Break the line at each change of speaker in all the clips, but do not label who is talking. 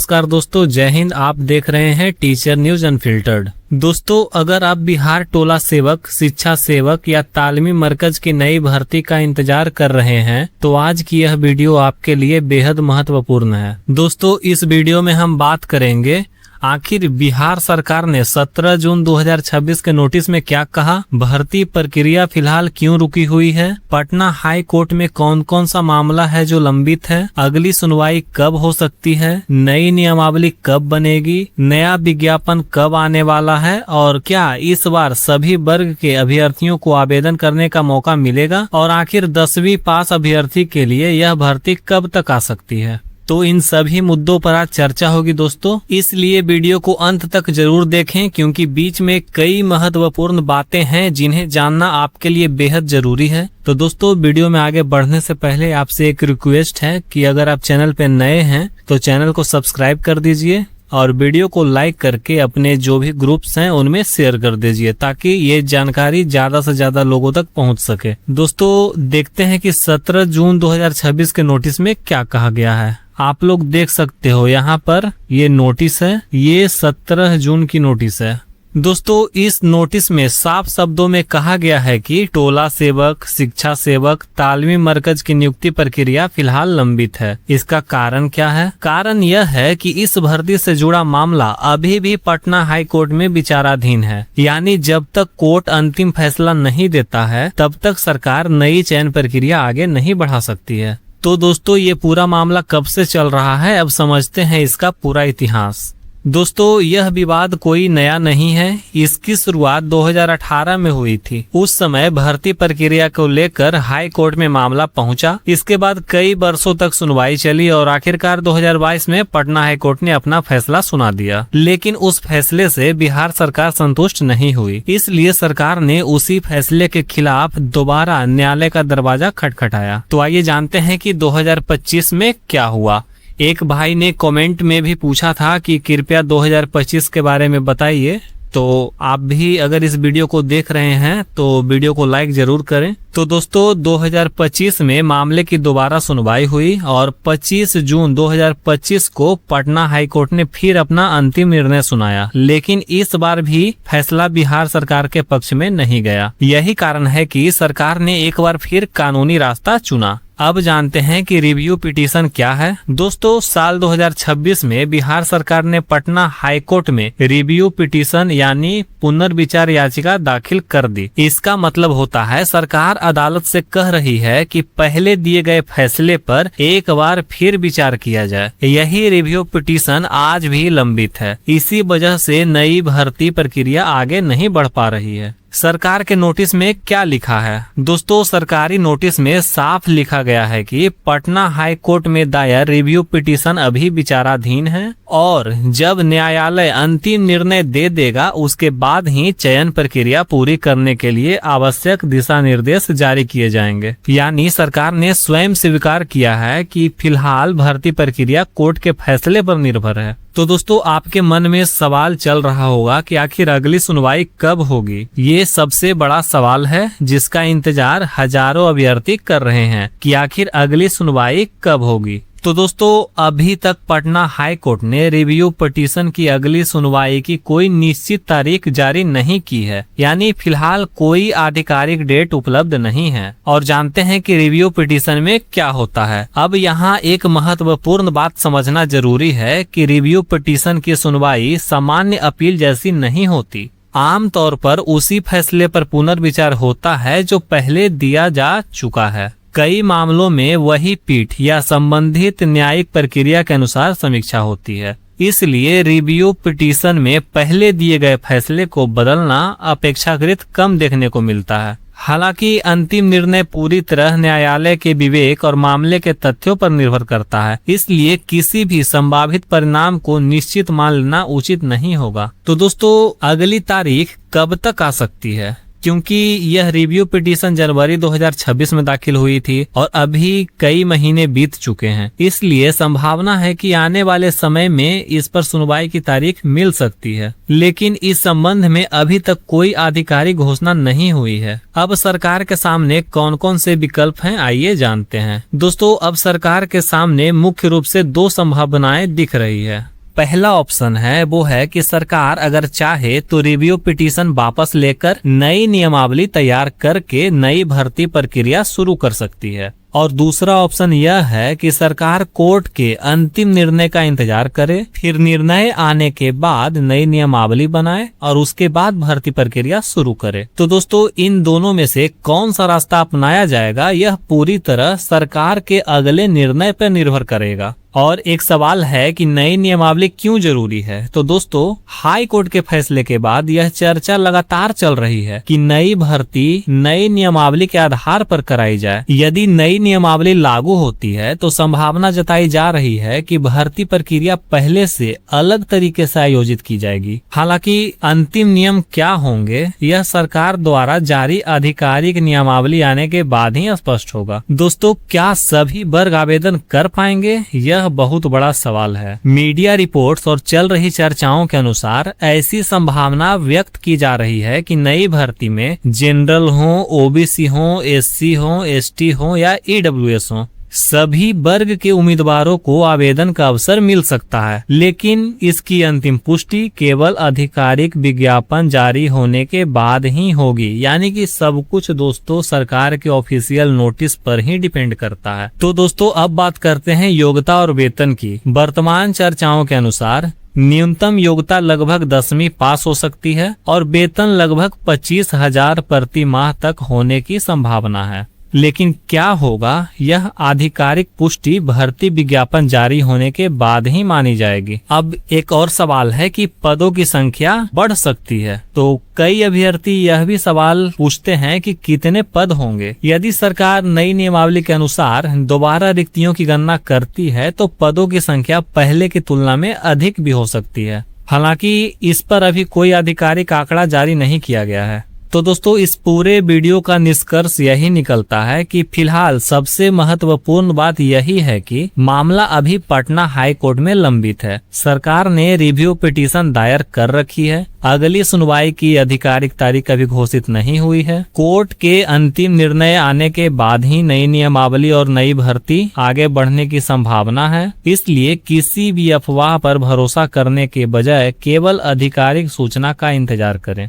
नमस्कार दोस्तों, जय हिंद। आप देख रहे हैं टीचर न्यूज अनफिल्टर्ड। दोस्तों, अगर आप बिहार टोला सेवक, शिक्षा सेवक या तालीमी मरकज की नई भर्ती का इंतजार कर रहे हैं तो आज की यह वीडियो आपके लिए बेहद महत्वपूर्ण है। दोस्तों, इस वीडियो में हम बात करेंगे आखिर बिहार सरकार ने 17 जून 2026 के नोटिस में क्या कहा, भर्ती प्रक्रिया फिलहाल क्यों रुकी हुई है, पटना हाई कोर्ट में कौन कौन सा मामला है जो लंबित है, अगली सुनवाई कब हो सकती है, नई नियमावली कब बनेगी, नया विज्ञापन कब आने वाला है और क्या इस बार सभी वर्ग के अभ्यर्थियों को आवेदन करने का मौका मिलेगा और आखिर 10वीं पास अभ्यर्थी के लिए यह भर्ती कब तक आ सकती है। तो इन सभी मुद्दों पर आज चर्चा होगी दोस्तों, इसलिए वीडियो को अंत तक जरूर देखें क्योंकि बीच में कई महत्वपूर्ण बातें हैं जिन्हें जानना आपके लिए बेहद जरूरी है। तो दोस्तों, वीडियो में आगे बढ़ने से पहले आपसे एक रिक्वेस्ट है कि अगर आप चैनल पे नए हैं तो चैनल को सब्सक्राइब कर दीजिए और वीडियो को लाइक करके अपने जो भी ग्रुप्स हैं उनमें शेयर कर दीजिए ताकि ये जानकारी ज्यादा से ज्यादा लोगों तक पहुंच सके। दोस्तों, देखते हैं कि 17 जून 2026 के नोटिस में क्या कहा गया है। आप लोग देख सकते हो यहाँ पर ये नोटिस है, ये 17 जून की नोटिस है। दोस्तों, इस नोटिस में साफ शब्दों में कहा गया है कि टोला सेवक, शिक्षा सेवक, तालीमी मरकज की नियुक्ति प्रक्रिया फिलहाल लंबित है। इसका कारण क्या है? कारण यह है कि इस भर्ती से जुड़ा मामला अभी भी पटना हाई कोर्ट में विचाराधीन है, यानी जब तक कोर्ट अंतिम फैसला नहीं देता है तब तक सरकार नई चयन प्रक्रिया आगे नहीं बढ़ा सकती है। तो दोस्तों, ये पूरा मामला कब से चल रहा है, अब समझते हैं इसका पूरा इतिहास। दोस्तों, यह विवाद कोई नया नहीं है, इसकी शुरुआत 2018 में हुई थी। उस समय भर्ती प्रक्रिया को लेकर हाई कोर्ट में मामला पहुंचा। इसके बाद कई वर्षों तक सुनवाई चली और आखिरकार 2022 में पटना हाई कोर्ट ने अपना फैसला सुना दिया। लेकिन उस फैसले से बिहार सरकार संतुष्ट नहीं हुई, इसलिए सरकार ने उसी फैसले के खिलाफ दोबारा न्यायालय का दरवाजा खटखटाया। तो आइए जानते हैं कि 2025 में क्या हुआ। एक भाई ने कमेंट में भी पूछा था कि कृपया 2025 के बारे में बताइए, तो आप भी अगर इस वीडियो को देख रहे हैं तो वीडियो को लाइक जरूर करें। तो दोस्तों, 2025 में मामले की दोबारा सुनवाई हुई और 25 जून 2025 को पटना हाई कोर्ट ने फिर अपना अंतिम निर्णय सुनाया। लेकिन इस बार भी फैसला बिहार सरकार के पक्ष में नहीं गया। यही कारण है कि सरकार ने एक बार फिर कानूनी रास्ता चुना। अब जानते हैं कि रिव्यू पिटीशन क्या है। दोस्तों, साल 2026 में बिहार सरकार ने पटना हाई कोर्ट में रिव्यू पिटीशन यानी पुनर्विचार याचिका दाखिल कर दी। इसका मतलब होता है सरकार अदालत से कह रही है कि पहले दिए गए फैसले पर एक बार फिर विचार किया जाए। यही रिव्यू पिटीशन आज भी लंबित है। इसी वजह से नई भर्ती प्रक्रिया आगे नहीं बढ़ पा रही है। सरकार के नोटिस में क्या लिखा है? दोस्तों, सरकारी नोटिस में साफ लिखा गया है कि पटना हाई कोर्ट में दायर रिव्यू पिटीशन अभी विचाराधीन है और जब न्यायालय अंतिम निर्णय दे देगा उसके बाद ही चयन प्रक्रिया पूरी करने के लिए आवश्यक दिशा निर्देश जारी किए जाएंगे। यानी सरकार ने स्वयं स्वीकार किया है कि फिलहाल भर्ती प्रक्रिया कोर्ट के फैसले पर निर्भर है। तो दोस्तों, आपके मन में सवाल चल रहा होगा कि आखिर अगली सुनवाई कब होगी। ये सबसे बड़ा सवाल है जिसका इंतजार हजारों अभ्यर्थी कर रहे हैं कि आखिर अगली सुनवाई कब होगी। तो दोस्तों, अभी तक पटना हाई कोर्ट ने रिव्यू पिटीशन की अगली सुनवाई की कोई निश्चित तारीख जारी नहीं की है, यानी फिलहाल कोई आधिकारिक डेट उपलब्ध नहीं है। और जानते हैं कि रिव्यू पिटीशन में क्या होता है। अब यहाँ एक महत्वपूर्ण बात समझना जरूरी है कि रिव्यू पिटीशन की सुनवाई सामान्य अपील जैसी नहीं होती। आमतौर पर उसी फैसले पर पुनर्विचार होता है जो पहले दिया जा चुका है। कई मामलों में वही पीठ या संबंधित न्यायिक प्रक्रिया के अनुसार समीक्षा होती है। इसलिए रिव्यू पिटीशन में पहले दिए गए फैसले को बदलना अपेक्षाकृत कम देखने को मिलता है। हालांकि अंतिम निर्णय पूरी तरह न्यायालय के विवेक और मामले के तथ्यों पर निर्भर करता है, इसलिए किसी भी संभावित परिणाम को निश्चित मान लेना उचित नहीं होगा। तो दोस्तों, अगली तारीख कब तक आ सकती है? क्योंकि यह रिव्यू पिटीशन जनवरी 2026 में दाखिल हुई थी और अभी कई महीने बीत चुके हैं, इसलिए संभावना है कि आने वाले समय में इस पर सुनवाई की तारीख मिल सकती है। लेकिन इस संबंध में अभी तक कोई आधिकारिक घोषणा नहीं हुई है। अब सरकार के सामने कौन कौन से विकल्प हैं, आइए जानते हैं। दोस्तों, अब सरकार के सामने मुख्य रूप से दो संभावनाएं दिख रही है। पहला ऑप्शन है वो है कि सरकार अगर चाहे तो रिव्यू पिटीशन वापस लेकर नई नियमावली तैयार करके नई भर्ती प्रक्रिया शुरू कर सकती है। और दूसरा ऑप्शन यह है कि सरकार कोर्ट के अंतिम निर्णय का इंतजार करे, फिर निर्णय आने के बाद नई नियमावली बनाए और उसके बाद भर्ती प्रक्रिया शुरू करे। तो दोस्तों इन दोनों में से कौन सा रास्ता अपनाया जाएगा यह पूरी तरह सरकार के अगले निर्णय पर निर्भर करेगा। और एक सवाल है कि नई नियमावली क्यों जरूरी है। तो दोस्तों हाई कोर्ट के फैसले के बाद यह चर्चा लगातार चल रही है कि नई भर्ती नई नियमावली के आधार पर कराई जाए। यदि नई नियमावली लागू होती है तो संभावना जताई जा रही है कि भर्ती प्रक्रिया पहले से अलग तरीके से आयोजित की जाएगी। हालांकि अंतिम नियम क्या होंगे यह सरकार द्वारा जारी आधिकारिक नियमावली आने के बाद ही स्पष्ट होगा। दोस्तों क्या सभी वर्ग आवेदन कर पाएंगे यह बहुत बड़ा सवाल है। मीडिया रिपोर्ट्स और चल रही चर्चाओं के अनुसार ऐसी संभावना व्यक्त की जा रही है कि नई भर्ती में जनरल हो, ओबीसी हो, एससी हो, एसटी हो या ईडब्ल्यूएस हो, सभी वर्ग के उम्मीदवारों को आवेदन का अवसर मिल सकता है। लेकिन इसकी अंतिम पुष्टि केवल आधिकारिक विज्ञापन जारी होने के बाद ही होगी। यानी कि सब कुछ दोस्तों सरकार के ऑफिशियल नोटिस पर ही डिपेंड करता है। तो दोस्तों अब बात करते हैं योग्यता और वेतन की। वर्तमान चर्चाओं के अनुसार न्यूनतम योग्यता लगभग 10वीं पास हो सकती है और वेतन लगभग 25,000 प्रति माह तक होने की संभावना है। लेकिन क्या होगा यह आधिकारिक पुष्टि भर्ती विज्ञापन जारी होने के बाद ही मानी जाएगी। अब एक और सवाल है कि पदों की संख्या बढ़ सकती है। तो कई अभ्यर्थी यह भी सवाल पूछते हैं कि कितने पद होंगे। यदि सरकार नई नियमावली के अनुसार दोबारा रिक्तियों की गणना करती है तो पदों की संख्या पहले की तुलना में अधिक भी हो सकती है। हालांकि इस पर अभी कोई आधिकारिक आंकड़ा जारी नहीं किया गया है। तो दोस्तों इस पूरे वीडियो का निष्कर्ष यही निकलता है कि फिलहाल सबसे महत्वपूर्ण बात यही है कि मामला अभी पटना हाई कोर्ट में लंबित है। सरकार ने रिव्यू पिटीशन दायर कर रखी है। अगली सुनवाई की आधिकारिक तारीख अभी घोषित नहीं हुई है। कोर्ट के अंतिम निर्णय आने के बाद ही नई नियमावली और नई भर्ती आगे बढ़ने की संभावना है। इसलिए किसी भी अफवाह पर भरोसा करने के बजाय केवल आधिकारिक सूचना का इंतजार करें।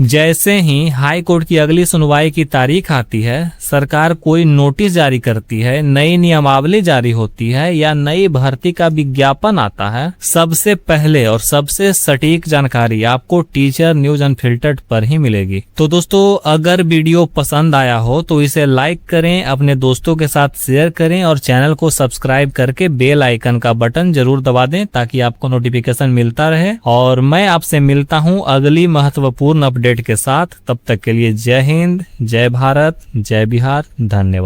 जैसे ही हाई कोर्ट की अगली सुनवाई की तारीख आती है, सरकार कोई नोटिस जारी करती है, नई नियमावली जारी होती है या नई भर्ती का विज्ञापन आता है, सबसे पहले और सबसे सटीक जानकारी आपको टीचर न्यूज अनफिल्टर्ड पर ही मिलेगी। तो दोस्तों अगर वीडियो पसंद आया हो तो इसे लाइक करें, अपने दोस्तों के साथ शेयर करें और चैनल को सब्सक्राइब करके बेल आइकन का बटन जरूर दबा दें ताकि आपको नोटिफिकेशन मिलता रहे। और मैं आपसे मिलता हूँ अगली महत्वपूर्ण अपडेट के साथ। तब तक के लिए जय हिंद, जय भारत, जय बिहार, धन्यवाद।